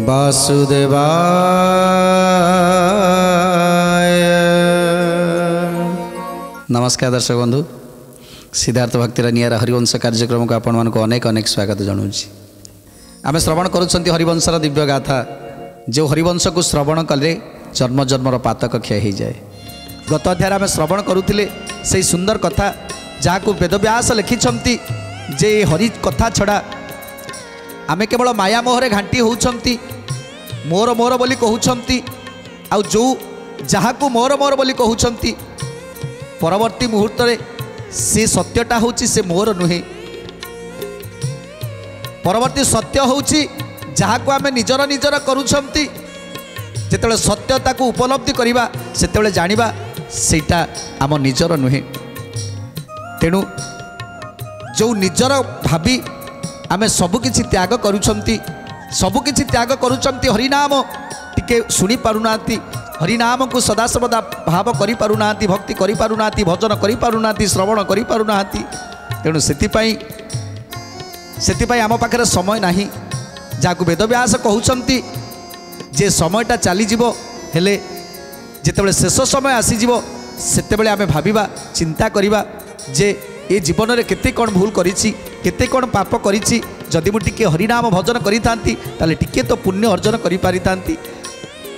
वासुदेवाय। नमस्कार दर्शक बंधु, सिद्धार्थ भक्तिर निरा हरिवंश कार्यक्रम को आपण मानक अनेक अनेक स्वागत जनाऊँ। आम श्रवण करुँच हरिवंशर दिव्य गाथा। जो हरिवंश को श्रवण कले जन्म जन्मर पातक क्षय हो जाए। गत अध्याय आम श्रवण करुले से सुंदर कथा जहाँ को वेदव्यास लिखिंट जे हरि कथा छड़ा आमे केवल माया मोहरे घांटी होउछंती, मोर मोर बोली कहउछंती। आउ जो जहाँ को मोर मोर बोली कहउछंती परवर्ती मुहूर्त रे से सत्यटा होउची से मोर नुहे। परवर्ती सत्य होउची जहाँ को आमे निजर निजर करुछंती। जेतेबेले सत्यता को उपलब्धि करिबा सेतेबेले जानिबा सेटा आम निजर नुहे। तेणु जो निजर भाबी आमे सबकिछि त्याग करुछंती, सबकिछि त्याग करुछंती। हरिनाम टिके शुणी पारुनाती, हरिनाम को सदासर्वदा भाव करि पारुनाती, भक्ति करि पारुनाती, भजन करि पारुनाती, श्रवण करि पारुनाती। तेणु सेतिपाई आम पाखरे समय नाही। जाकु वेदव्यास कहउछंती जे समयटा चली जीवो, हेले जेतेबेले शेष समय आसी जीवो सेतेबेले आमे भाबिबा, चिंता करिबा जे ए जीवन में केते कौन भूल करिछि, केते कौन पाप करिछि। जदि मु टिके हरिनाम भजन करि थांती ताले टिके तो पुण्य अर्जन करि पारि थांती।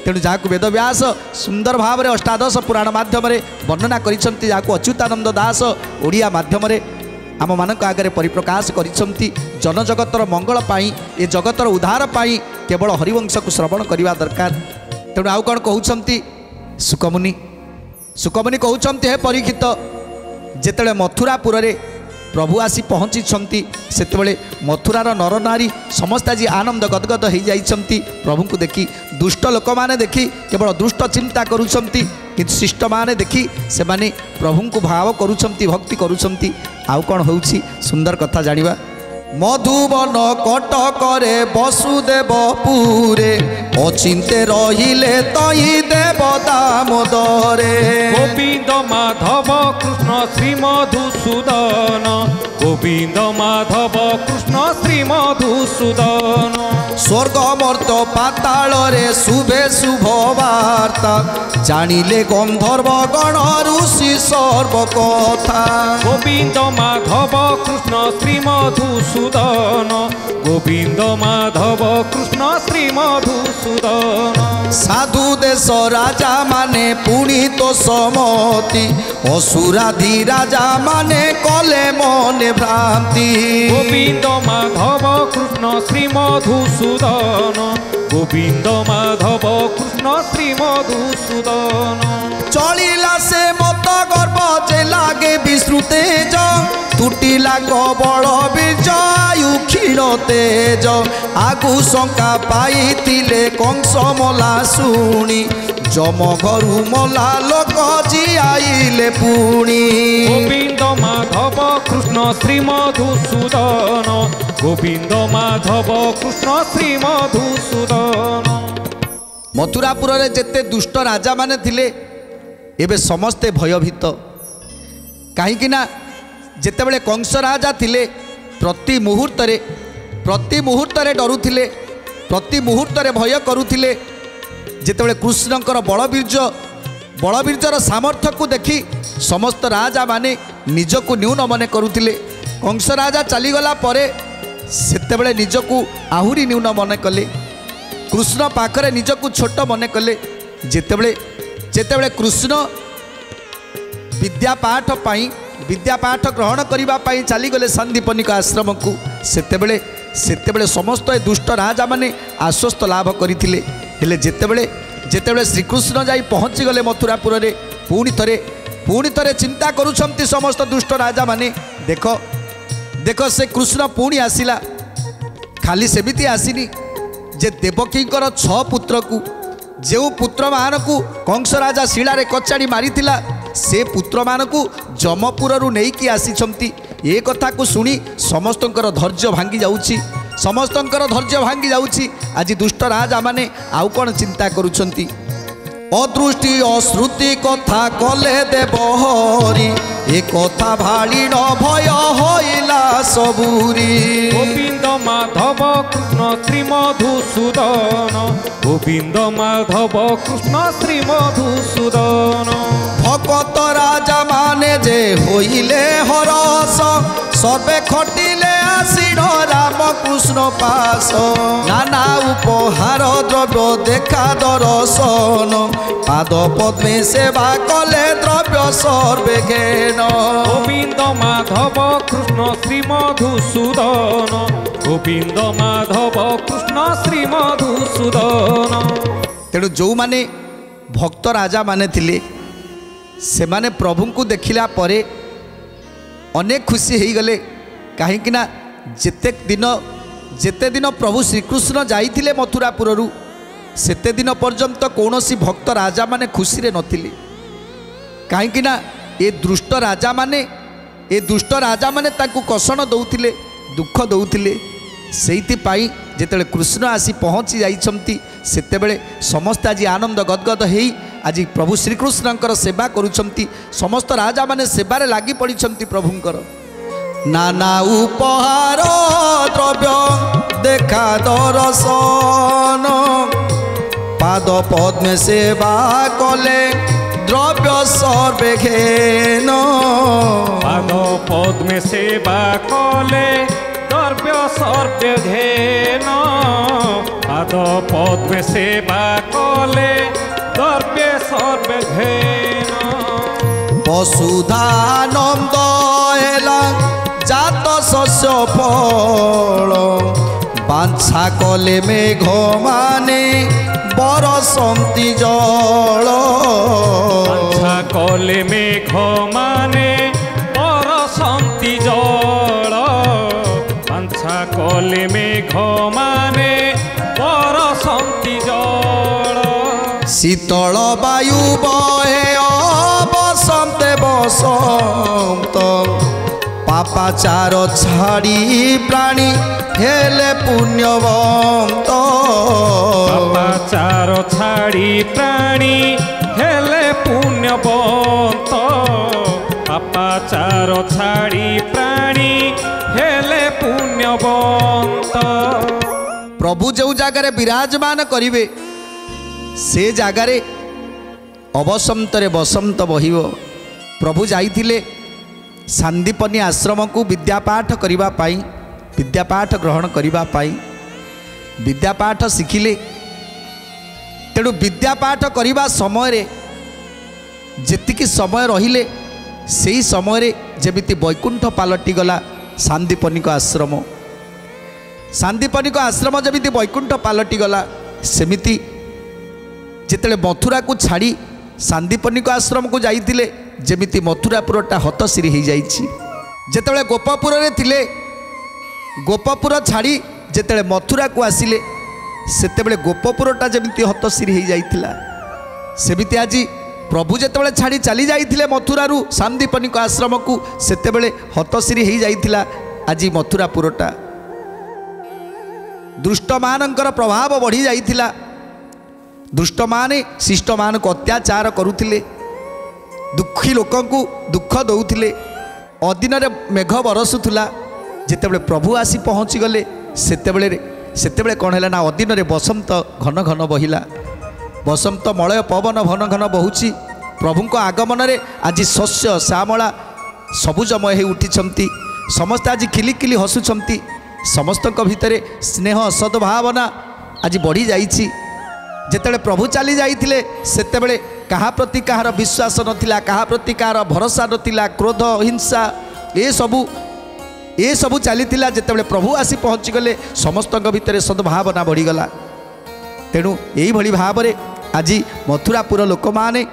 तेणु जहाँ को वेदव्यास सुंदर भाव में अष्टादश पुराण माध्यम वर्णना करिसंती, जहाँ को अच्युतानंद दास ओडिया माध्यम आम मानक आगे परिप्रकाश करिसंती। जनजगतर मंगल पाई, ए जगतर उद्धार पाई केवल हरिवंश को श्रवण करवा दरकार। तेणु आउ कौन कहउछंती सुकमुनि, सुकमुनि कहउछंती हे परीक्षित, जेतेबेले मथुरापुर रे प्रभु आसी पहुँची सेतेबेले मथुरार नर नारी समस्त आज आनंद गदगद हो जाइछंती। प्रभु को देखी दुष्ट लोक माने देखी केवल दुष्ट चिंता करुछंती, किंतु शिष्ट माने देखी से माने प्रभु को भाव करुछंती, भक्ति करुछंती। आउ कौन होउछि सुंदर कथा जानिबा। मधुबन कटकरे वसुदेवपुरे अचिंते रहिले तई देव दामोदरे। गोविंद माधव कृष्ण श्री मधुसूदन, गोविंद माधव कृष्ण श्री मधुसूदन। स्वर्ग मर्त पाताल रे शुभे शुभ वार्ता, जानिले गंधर्व गण ऋषि सर्व कथा। गोविंद माधव कृष्ण श्री मधुसूदन, गोविंद माधव कृष्ण श्री मधुसूदन। साधु देश राजा माने पुणी तो समति, असुराधि राजा माने कले मने भ्रांति। गोविंद माधव कृष्ण श्री मधुसूदन, गोविंद माधव कृष्ण श्री मधुसूदन। चलिला से मत गर्भ जे लागे विष्णु तेज, तुटिला गबल बीज आयु क्षीण तेज। आगु शंका पाइतिले कंस मला शुणी, जम घरु मला लोक जियाइले पुणी। गोविंद माधव कृष्ण श्री मधुसूदन, गोविंद माधव कृष्ण श्री मधुसूदन। मथुरापुर रे जेते दुष्ट राजा माने थिले एबे समस्ते भयभीत। कहीं ना जेतेबेले कंस राजा थिले प्रति मुहूर्त रे डरुथिले, प्रति मुहूर्त रे भय करुथिले। जेतेबेले कृष्णंकर बलबीर्जर सामर्थ्य को देखी समस्त राजा माने निजको न्यून मने करुथिले। कंस राजा चलीगला परे सेतेबेले निजको आहुरी न्यून मने कले, कृष्ण पाखरे निजको छोट मने कले। जेतेबेले कृष्ण विद्यापाठ ग्रहण करने चलीगले सांदीपनिक आश्रम को, सेतेबेले समस्त दुष्ट राजा माने आश्वस्त लाभ करथिले। हेले जेतेबेले श्रीकृष्ण जाई पहुँची गले मथुरापुर रे पुणी थरे चिंता करुछंती समस्त दुष्ट राजा माने। देख से कृष्ण पुणी आसिला, खाली सेमिति आसिनी जे देवकींकर 6 पुत्र को, जो पुत्र मान को कंस राजा शिलारे कचाड़ी मारिथिला से पुत्र मान को जमपुर नहीं कि आसीछंती। ए कथा को सुनी समस्तंकर धैर्य भांगी जाउछि, समस्तंकर धैर्य भांगी जाउछि। आज दुष्ट राजा माने आउ कौन चिंता करुछंती। अदृष्टि अश्रुति कथा कले देव हरि, ए कथा भाड़ी न भय होइला सबुरी गोविंद माधव कृष्ण श्री मधुसूदन गोविंद माधव कृष्ण श्री मधुसूदन भगत राजा माने जे होइले हरस सर्वे खटिले आसीन राम कृष्ण पास नाना उपहार द्रव्य देखा दर्शन पाद पद्मे सेवा कले द्रव्य सर्वे घेन गोविंद माधव कृष्ण श्री मधुसूदन गोविंद माधव कृष्ण श्री मधुसूदन तेणु जो माने भक्त राजा माने थिले से माने प्रभु को देखिला परे अनेक खुशी हो गले कहीं जेते दिन प्रभु श्रीकृष्ण जाइथिले मथुरापुर सेते दिन पर्यंत कौन सी भक्त राजा माने खुशी रे नथिले कहीं ये दुष्ट राजा माने ताकू कषण दौथिले दुख दौथिले सेइथिपाई जेतेबेले कृष्ण आसी पहुँची जाइछंती सेतेबेले समस्त आज आनंद गदगद हेई आज प्रभु श्रीकृष्णंकर सेवा करुछंती समस्त राजा माने सेबारे लागी पड़िछंती प्रभुंकर नाना उपहार द्रव्य देखा दर्शन पाद पद्मे सेवा कले द्रव्य सर्वे घेन पाद पद्मे सेवा कले द्रव्य सर्वे घेन पाद पद्मे सेवा कले द्रव्य सर्वे घेन वसुधानंद हेला जात शस्य फल बांछा कले मेघ माने बरसंती जल बांछा कले मेघ माने बरसंती जल बांछा कले मेघ माने बरसंती जल शीतल वायु बहे बसंते बसंत पापाचार छाड़ी प्राणी हेले पुण्यवंत पापाचार छाड़ी प्राणी हेले पुण्यवंत पापाचार छाड़ी प्राणी हेले पुण्यवंत प्रभु जो जगार विराजमान करिवे से जगार अवसंतरे बसंत बहिब प्रभु जाइथिले सांदीपनी आश्रम को विद्यापाठ करिबा पाई विद्यापाठ ग्रहण करिबा पाई विद्यापाठ शिखिले तेणु विद्यापाठ करिबा समय रे जेतिकी समय रहिले सेही समय रे जेमिति वैकुंठ पालटी गला सांदीपनी आश्रम सांदीपनी आश्रम जेमिति वैकुंठ पालटी गला सेमिति जेतेले मथुरा को छाड़ी सांदीपनी आश्रम को जाइथिले जेमिति मथुरापुरटा हतशिरी हो जाइछि जेतेबेले गोपपुर रे थिले गोपपुर छाड़ी जेतेबेले मथुरा को आसिले सेतेबेले गोपपुरटा जेमिति हतशिरी हो जाइथिला सेमिति आज प्रभु जेतेबेले छाड़ी चली जाइथिले मथुरारू सांदीपनी आश्रम को सेतेबेले हतशिरी हो जाइथिला आज मथुरापुरटा दुष्ट मानकर प्रभाव बढ़ी जाइथिला दुष्ट माने शिष्ट मान को अत्याचार करुथिले दुखी लोकों को दुख दौथिले अदिन रे मेघ बरसुला जेतेबेले प्रभु आसी पहुँची गले सेतेबेले कौन है ना अदिन रे बसंत घन घन बहिला बसंत मलय पवन घन घन बहुची प्रभु आगमन रे आज शस्य श्यामला सबुजमय हो उठी समस्त आज खिलिखिली हसुंट समस्त भितर स्नेह सद्भावना आज बढ़ी जाइछि जेतेबेले प्रभु चली जाइथिले सेतेबेले कहा प्रति कहार विश्वास नथिला कहा प्रति कहार भरोसा नथिला क्रोध हिंसा ए सबू चलीथिला जेतेबेले प्रभु आसी पहुँची गले समस्त भितर सद्भावना बढ़ीगला तेणु यही भली भाव में आज मथुरापुर लोक माने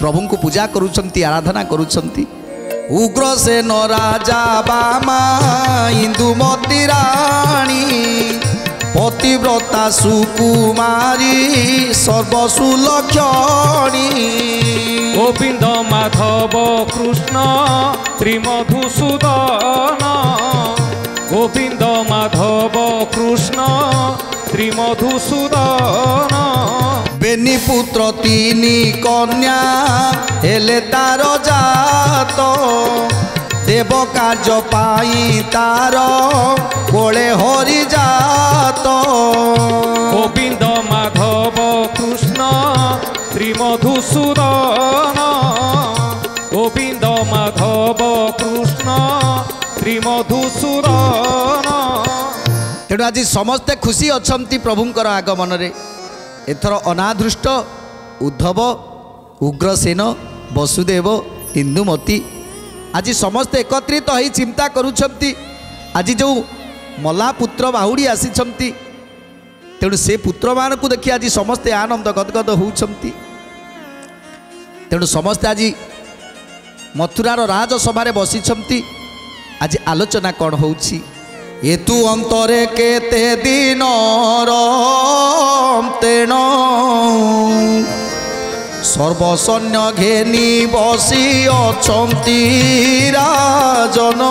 प्रभु को पूजा करुछंती आराधना करुछंती उग्रसेन राजा बामा इंदुमती राणी पतिव्रता सुकुमारी सर्वसुलक्षणी गोविंद माधव कृष्ण श्रीमधुसूदन गोविंद माधव कृष्ण ଶ୍ରୀମଧୁସୂଦନ ବେନି ପୁତ୍ର ତିନି କନ୍ୟା ହେଲେ ତାର ଜାତ ଦେବ କାର୍ଯ୍ୟ ପାଇଁ ତାର କୋଳେ ହରିଜାତ ଗୋବିନ୍ଦ ମାଧବ କୃଷ୍ଣ ଶ୍ରୀମଧୁସୂଦନ ଗୋବିନ୍ଦ ମାଧବ କୃଷ୍ଣ ଶ୍ରୀମଧୁସୂଦନ। ତେଣୁ ଆଜି ସମସ୍ତେ ଖୁସି ଅଛନ୍ତି ପ୍ରଭୁଙ୍କର ଆଗମନରେ। ଏଥର ଅନାଦୃଷ୍ଟ ଉଦ୍ଧବ ଉଗ୍ରସେନ ବସୁଦେବ ଇନ୍ଦୁମତୀ ଆଜି ସମସ୍ତେ ଏକତ୍ରିତ ହୋଇ ଚିନ୍ତା କରୁଛନ୍ତି ଆଜି ଯେଉଁ ମଲା ପୁତ୍ର ବାହୁଡ଼ି ଆସିଛନ୍ତି ତେଣୁ ସେ ପୁତ୍ରମାନଙ୍କୁ ଦେଖି ଆଜି ସମସ୍ତେ ଆନନ୍ଦ ଗଦଗଦ ହେଉଛନ୍ତି। ତେଣୁ ସମସ୍ତେ ଆଜି ମଥୁରାର ରାଜସଭାରେ ବସିଛନ୍ତି। ଆଜି ଆଲୋଚନା କ'ଣ ହେଉଛି? ଏତୁ ଅନ୍ତରେ କେତେ ଦିନର ତେଣ ସର୍ବସୈନ୍ୟ ଘେନି ବସି ଅଛନ୍ତି ରାଜନ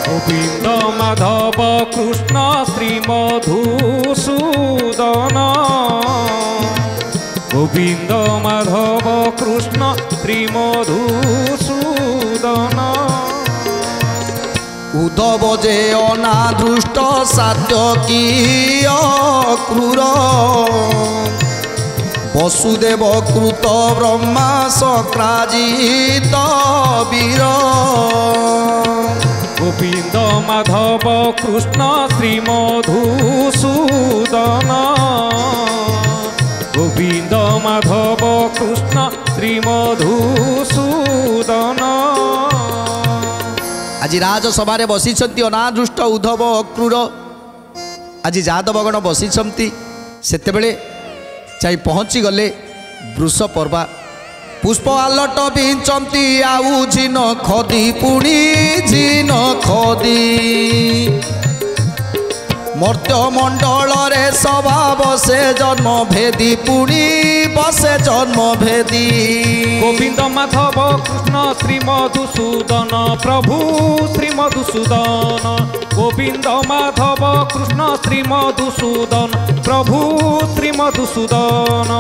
ଗୋବିନ୍ଦ ମାଧବ କୃଷ୍ଣ ଶ୍ରୀମଧୁସୂଦନ ଗୋବିନ୍ଦ ମାଧବ କୃଷ୍ଣ ଶ୍ରୀମଧୁସୂଦନ। ଉଦ୍ଧବ ଯେ ଅନାଦୃଷ୍ଟ ସାତ୍ୟ କି ଅକ୍ରୂର ବସୁଦେବ କୃତ ବ୍ରହ୍ମା ସକ୍ରାଜିତ ବୀର ଗୋବିନ୍ଦ ମାଧବ କୃଷ୍ଣ ଶ୍ରୀମଧୁସୂଦନ ଗୋବିନ୍ଦ ମାଧବ କୃଷ୍ଣ ଶ୍ରୀମଧୁସୂଦନ। ଆଜି ରାଜସଭାରେ ବସିଛନ୍ତି ଅନାଦୃଷ୍ଟ ଉଦ୍ଧବ ଅକ୍ରୂର ଆଜି ଯାଦବଗଣ ବସିଛନ୍ତି। ସେତେବେଳେ ଯାଇ ପହଞ୍ଚିଗଲେ ବୃଷପର୍ବା ପୁଷ୍ପ ଆଲଟ ବିଞ୍ଚନ୍ତି ଆଉ ଝିନ ଖଦି ପୁଣି ଝିନ ଖଦି ମର୍ତ୍ତ୍ୟ ମଣ୍ଡଳରେ ସଭା ବସେ ଜନ୍ମ ଭେଦି ପୁଣି ବସେ ଜନ୍ମ ଭେଦି ଗୋବିନ୍ଦ ମାଧବ କୃଷ୍ଣ ଶ୍ରୀମଧୁସୂଦନ ପ୍ରଭୁ ଶ୍ରୀମଧୁସୂଦନ ଗୋବିନ୍ଦ ମାଧବ କୃଷ୍ଣ ଶ୍ରୀମଧୁସୂଦନ ପ୍ରଭୁ ଶ୍ରୀମଧୁସୂଦନ।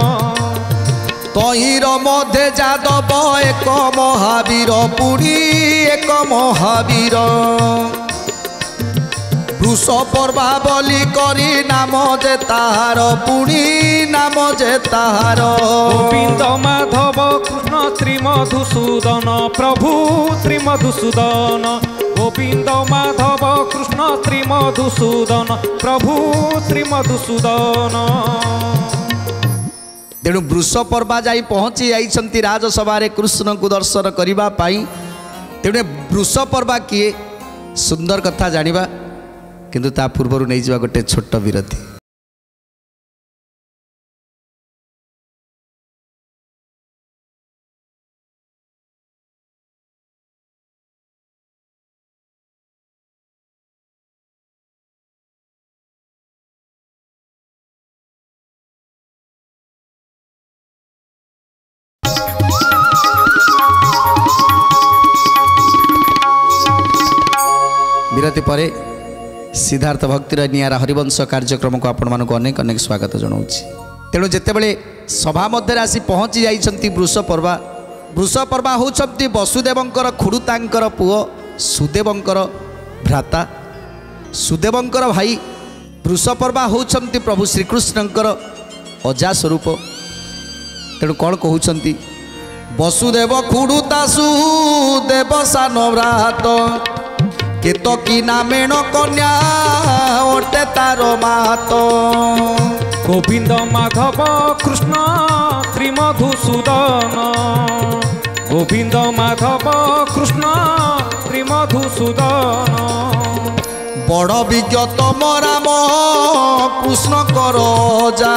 ତହିଁର ମଧ୍ୟେ ଯାଦବ ଏକ ମହାବୀର ପୁଣି ଏକ ମହାବୀର ବୃଷପର୍ବା ବୋଲି କରି ନାମ ଯେ ତାହାର ପୁଣି ନାମ ଯେ ତାହାର ଗୋବିନ୍ଦ ମାଧବ କୃଷ୍ଣ ଶ୍ରୀମଧୁସୂଦନ ପ୍ରଭୁ ଶ୍ରୀମଧୁସୂଦନ ଗୋବିନ୍ଦ ମାଧବ କୃଷ୍ଣ ଶ୍ରୀମଧୁସୂଦନ ପ୍ରଭୁ ଶ୍ରୀମଧୁସୂଦନ। ତେଣୁ ବୃଷପର୍ବା ଯାଇ ପହଞ୍ଚି ଯାଇଛନ୍ତି ରାଜସଭାରେ କୃଷ୍ଣଙ୍କୁ ଦର୍ଶନ କରିବା ପାଇଁ। ତେଣୁ ବୃଷପର୍ବା କିଏ ସୁନ୍ଦର କଥା ଜାଣିବା, କିନ୍ତୁ ତା ପୂର୍ବରୁ ନେଇଯିବା ଗୋଟେ ଛୋଟ ବିରତି। ବିରତି ପରେ ସିଦ୍ଧାର୍ଥ ଭକ୍ତିର ନିଆରା ହରିବଂଶ କାର୍ଯ୍ୟକ୍ରମକୁ ଆପଣମାନଙ୍କୁ ଅନେକ ଅନେକ ସ୍ୱାଗତ ଜଣାଉଛି। ତେଣୁ ଯେତେବେଳେ ସଭା ମଧ୍ୟରେ ଆସି ପହଞ୍ଚି ଯାଇଛନ୍ତି ବୃଷପର୍ବା, ବୃଷପର୍ବା ହେଉଛନ୍ତି ବସୁଦେବଙ୍କର ଖୁଡ଼ୁତାଙ୍କର ପୁଅ ସୁଦେବଙ୍କର ଭ୍ରାତା, ସୁଦେବଙ୍କର ଭାଇ। ବୃଷପର୍ବା ହେଉଛନ୍ତି ପ୍ରଭୁ ଶ୍ରୀକୃଷ୍ଣଙ୍କର ଅଜା ସ୍ୱରୂପ। ତେଣୁ କ'ଣ କହୁଛନ୍ତି? ବସୁଦେବ ଖୁଡ଼ୁତା ସୁଦେବ ସାନ ଭ୍ରାତ କେତକୀ ନାମେଣ କନ୍ୟା ଓଟେ ତାର ମାତ ଗୋବିନ୍ଦ ମାଧବ କୃଷ୍ଣ ଶ୍ରୀମଧୁସୂଦନ ଗୋବିନ୍ଦ ମାଧବ କୃଷ୍ଣ ଶ୍ରୀମଧୁସୂଦନ। ବଡ଼ ବିଜ୍ଞତ ମରାମ କୃଷ୍ଣଙ୍କର ଅଜା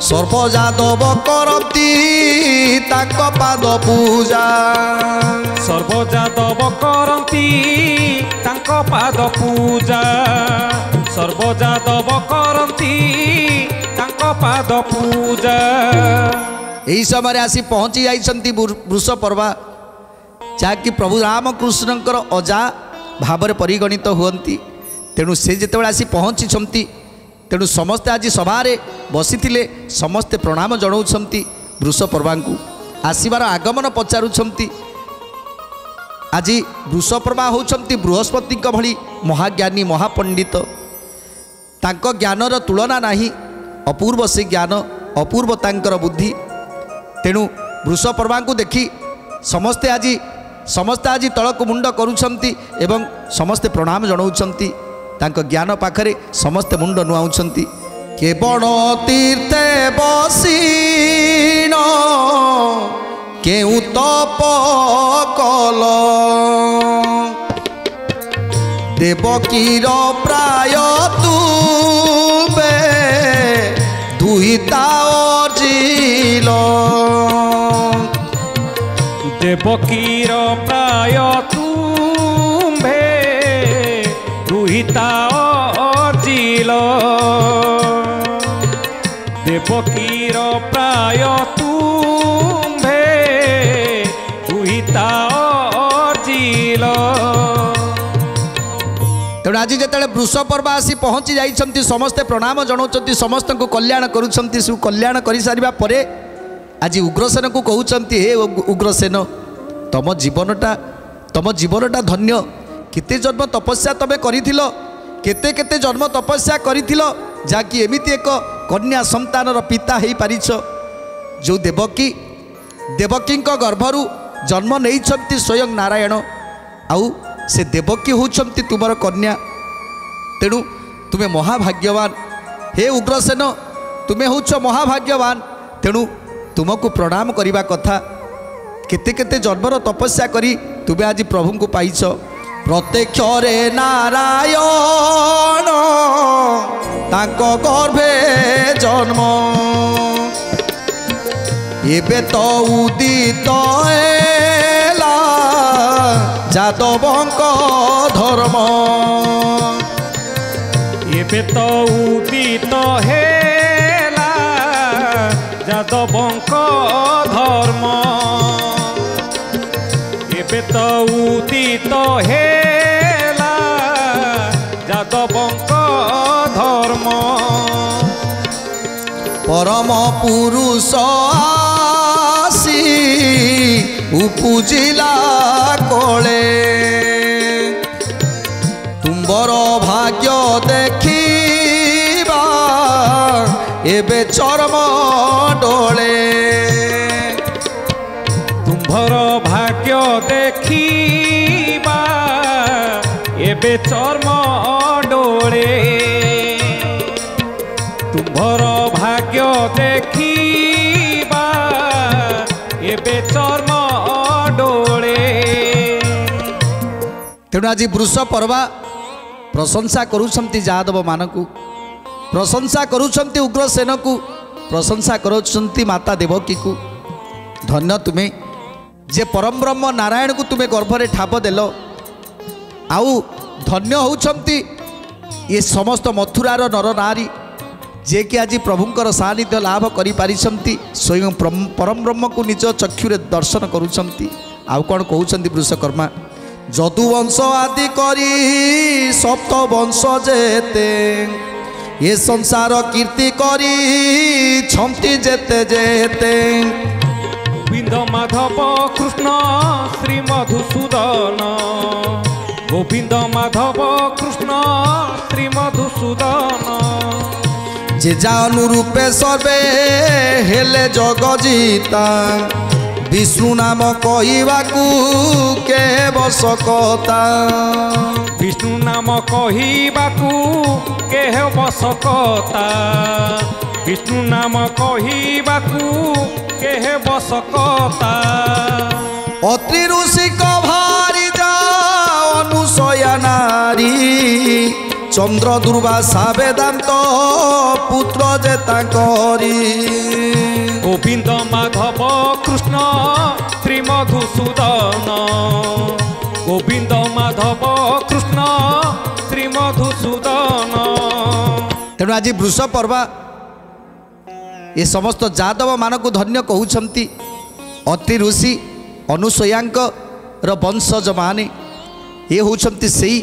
ସର୍ବଯାଦବ କରନ୍ତି ତାଙ୍କ ପାଦ ପୂଜା ସର୍ବଯାଦବ କରନ୍ତି ତାଙ୍କ ପାଦ ପୂଜା ସର୍ବଯାଦବ କରନ୍ତି ତାଙ୍କ ପାଦ ପୂଜା। ଏହି ସମୟରେ ଆସି ପହଞ୍ଚି ଯାଇଛନ୍ତି ବୃଷପର୍ବା, ଯାହାକି ପ୍ରଭୁ ରାମକୃଷ୍ଣଙ୍କର ଅଜା ଭାବରେ ପରିଗଣିତ ହୁଅନ୍ତି। तेणु से जितेबाला आसी पहुँची तेणु समस्ते आज सभार बसी समस्ते प्रणाम जनाऊँच वृषपर्वा को आसबार आगमन पचारुंट। आज वृषपर्वा होती बृहस्पति भली महाज्ञानी महापंडित तांको ज्ञानर तुलना नहीं अपूर्व से ज्ञान अपूर्व तांकर बुद्धि। तेणु वृषपर्वा को देखी समस्ते आज तलक मुंड करुछंती एवं समस्ते प्रणाम जनाऊँच तांको ज्ञान पाखरे समस्ते मुंड नुआउछंती। केवण तीर्थे बसीन केउ तप कल देवकीर प्राय तुबे दुहिता जिल देवकीर प्राय तुम्भे दुहिता अर्जिल देवकीर प्राय तुम्भे दुहिता अर्जिल। तेणु आज जिते वृषपर्वा आसी पहुँची जाइछंती समस्ते प्रणाम जनाऊँच समस्त को कल्याण करुछंती। सु कल्याण कर सारिबा परे आज उग्रसेन को कहउछंती हे उग्रसेन तम जीवनटा धन्य केते जन्म तपस्या तबे करिथिलो केते जन्म तपस्या करिथिलो जाकि एमिति एक कन्या संतानर पिता हेई पारिछ। जो देवकी गर्भरु जन्म नेइछंती स्वयं नारायण आउ से देवकी होउछंती तुमर कन्या। तेणु तुमे महाभाग्यवान हे उग्रसेन तुमे होउछ महाभाग्यवान। तेणु तुमको प्रणाम करिबा कथा केते जन्मर तपस्या करी तुमे आज प्रभु को पाइछ। प्रत्यक्ष रे नारायण तांको गर्भे जन्म एबे तो उदित एला जादवंक धर्म एबे तो उदित हेला जादवंक धर्म एबे तो उदित हेला जादवंक धर्म। परम पुरुष आसी उपुजिला कोले तुंबर भाग्य देखिबा एबे चरम डोले तुम्भर भाग्य देखिबा एबे चर्म डोले तुम्भर भाग्य देखिबा एबे चर्म डोले। तेणु आज वृषपर्वा प्रशंसा करुछंती जादव मानकु प्रशंसा करुछंती उग्रसेन को प्रशंसा करुछंती माता देवकी को। धन्य तुम्हें जे परम ब्रह्म नारायण को तुम्हें गर्भरे ठाप देल आउ धन्य होउछंती ये समस्त मथुरार नर नारी जे कि आज प्रभुंकर सानिध्य लाभ करि पारिछंती स्वयं परम ब्रह्म को निज चक्षुरे दर्शन करुछंती। आउ कौन कहउछंती वृषकर्मा जदुवंश आदि करी सप्त वंश जेते ये संसार कीर्ति करी छंती जेते जेते गोविंद माधव कृष्ण श्री मधुसूदन गोविंद माधव कृष्ण श्री मधुसूदन जे जा अनुरूपे सर्वे हेले जगजीता विष्णु नाम कहिबाकू के बसकता विष्णु नाम कहिबाकू के बसकता विष्णु नाम कहिबाकू के बसकता। अत्रि ऋषि भारी जा अनुसया नारी चंद्र दुर्वासा वेदांत पुत्र जे तांकरी गोविंद माधव कृष्ण श्री मधुसूदन गोविंद माधव कृष्ण श्री मधुसूदन। तेणु आज वृषपर्वा ये समस्त जादव मानक धन्य कहउछंती अत्रि ऋषि अनुसयांकर वंशज माने ये होउछंती सेई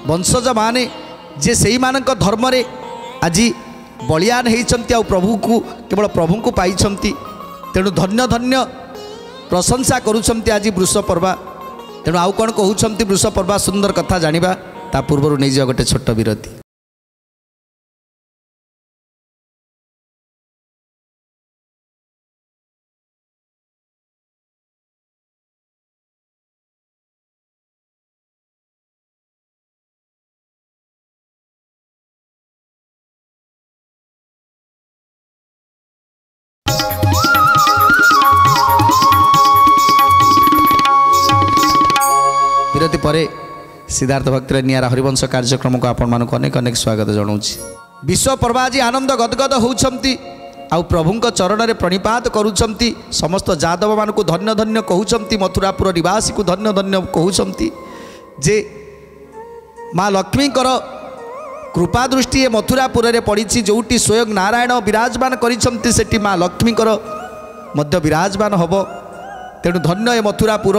वंशज माने जे से मानक धर्म रे आज बलियान होती आ प्रभु को केवल प्रभु को पाई तेणु धन्य धन्य प्रशंसा करुँच आज वृष पर्वा तेणु आउ कौन कहते वृष पर्वा सुंदर कथा जानिबा ता पूर्व नहीं जा गोटे छोट विरति। विरति परे सिद्धार्थ भक्तिर निरा हरिवंश कार्यक्रम को आपण मानक अनेक अनेक स्वागत जनाऊँ। विश्व पर्वा आज आनंद गदगद होउछंती आउ प्रभुंक चरण में प्रणिपात करुछंती समस्त जादव मान को धन्य धन्य कहउछंती मथुरापुर निवासी को धन्य धन्य कहउछंती जे माँ लक्ष्मी कृपा दृष्टि मथुरापुर में पड़ी जोटी स्वयं नारायण विराजमान करिछंती सेठी माँ लक्ष्मीकर मध्य विराजमान हब तेणु धन्य ए मथुरापुर।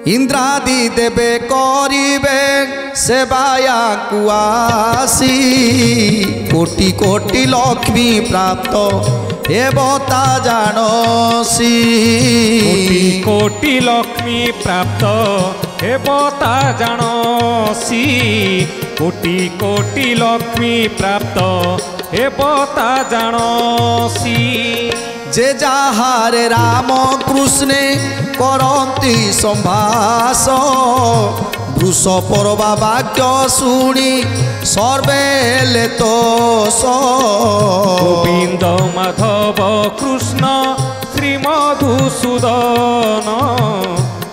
इंद्रादि देवे करिबे सेवाया कुआसी कोटि कोटि लक्ष्मी प्राप्त हेबता जानसी कोटि कोटि लक्ष्मी प्राप्त हेबता जानसी कोटि कोटि लक्ष्मी प्राप्त हेबता जानसी जे जाहारे राम कृष्णे करती संभाष वृष पर्वा वाक्य शुणी सर्वे लेतोष गोविंद माधव कृष्ण श्री मधुसूदन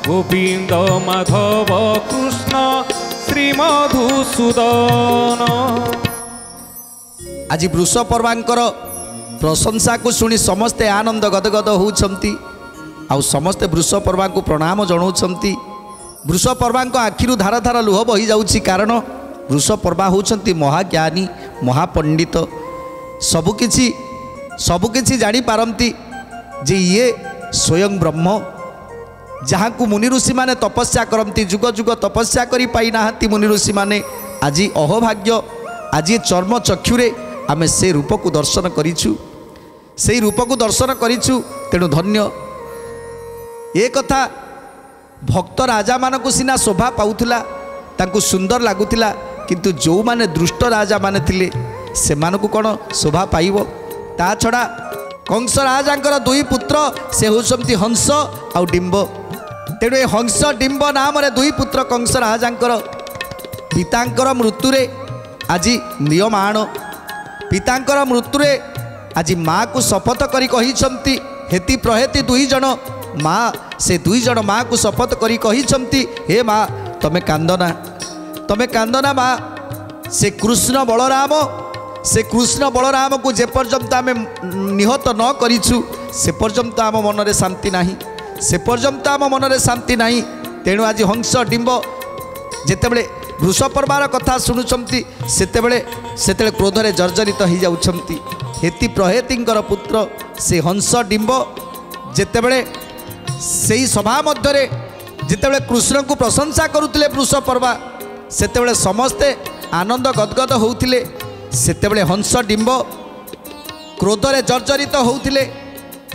गोविंद माधव कृष्ण श्री मधुसूदन। आज वृष पर्वांकर प्रशंसा को शुणी समस्ते आनंद गदगद होउछंती आउ समस्ते वृष पर्वा को प्रणाम जनाउछंती। वृष पर्वा आखिरु धार धार लुह बही जाउछि कारण वृष पर्वा होउछंती महाज्ञानी महापंडित सबकिछि जानी पारंती जे ये स्वयं ब्रह्म जहाँ को मुनि ऋषि माने तपस्या करती जुग जुग तपस्या करी पाई नाहंती मुनि ऋषि माने आज अहोभाग्य आज चर्म चक्षुरे आमे से रूप को दर्शन करिछु से रूप को दर्शन करिछु तेणु धन्य ए कथा भक्त राजा मानकु सिना शोभा पाउथिला तांकु सुंदर लागुथिला किंतु जो माने दुष्ट राजा माने थिले से मानकु कोन शोभा पाइबो। ता छड़ा कंस राजांकर दुई पुत्र से होसंती हंस आउ डिंब तेणु ए हंस डिंब नाम रे दुई पुत्र कंस राजांकर पितांकर मृत्युरे आज नियमाण पितांकर मृत्युरे आज माँ को शपथ करी कहिसंती हेति प्रहेति दुई जन माँ से दुई जन माँ को शपथ करी कहिसंती हे माँ तमे कांदना माँ से कृष्ण बलराम को जे पर्यंत आमे निहत न करिछु से पर्यंत आम मन रे शांति नाही से पर्यंत आम मन रे शांति नाही तेणु आज हंस डिंब जेतेबेले वृष पर्वार कथा शुणुचंती सेतेबेले क्रोधरे जर्जरित हो जाउछंती हेति प्रहेतिंकर पुत्र से हंस डिंब जेतेबेले सेही सभा मध्यरे जेतेबेले कृष्ण को प्रशंसा करुथिले वृष पर्वा सेतेबेले समस्ते आनंद गदगद होउथिले सेतेबेले हंस डिंब क्रोधरे जर्जरित होउथिले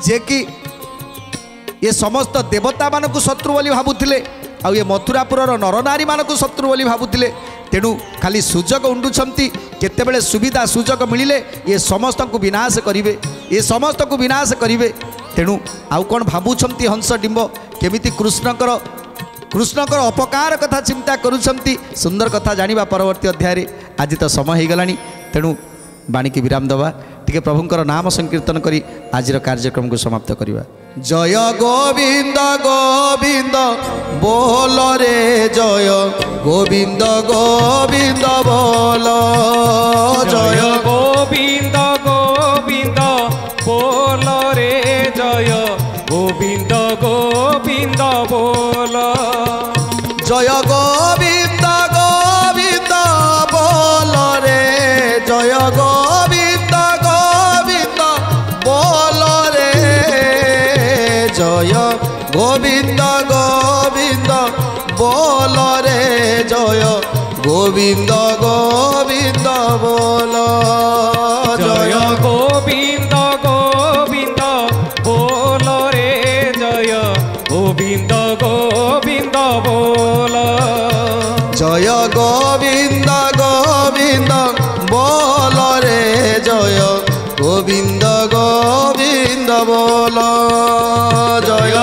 जे कि ये समस्त देवता मानकु शत्रु बोली भाबुथिले आ ये मथुरापुर नरनारी मानकु शत्रु बोली भाबुथिले तेणु खाली सुजोग उंडुछंती केतेबेले सुविधा सुजोग मिलिले ये समस्त को विनाश करिवे तेणु आउ कौन भाबुछंती हंस डिंब केमिति कृष्णकर अपकार कथा चिंता करुछंती सुंदर कथा जानिबा परवर्ती अध्याय आज तो समय हो गलानी तेणु बाणी की विराम दवा टिके प्रभुंकर नाम संकीर्तन करी आजिर कार्यक्रम को समाप्त करिबा। जय गोविंद गोविंद बोल रे जय गोविंद गोविंद बोल जय गोविंद गोविंद बोल रे जय गोविंद गोविंद बोल जय गोविंद गोविंद बोल रे जय गोविंद गोविंद बोल रे जय गोविंद गोविंद बोल रे जय गोविंद गोविंद बोल जय गोविंद गोविंद बोल रे जय गोविंद गोविंद बोल जय गोविंद गोविंद बोल रे जय गोविंद गोविंद बोल जय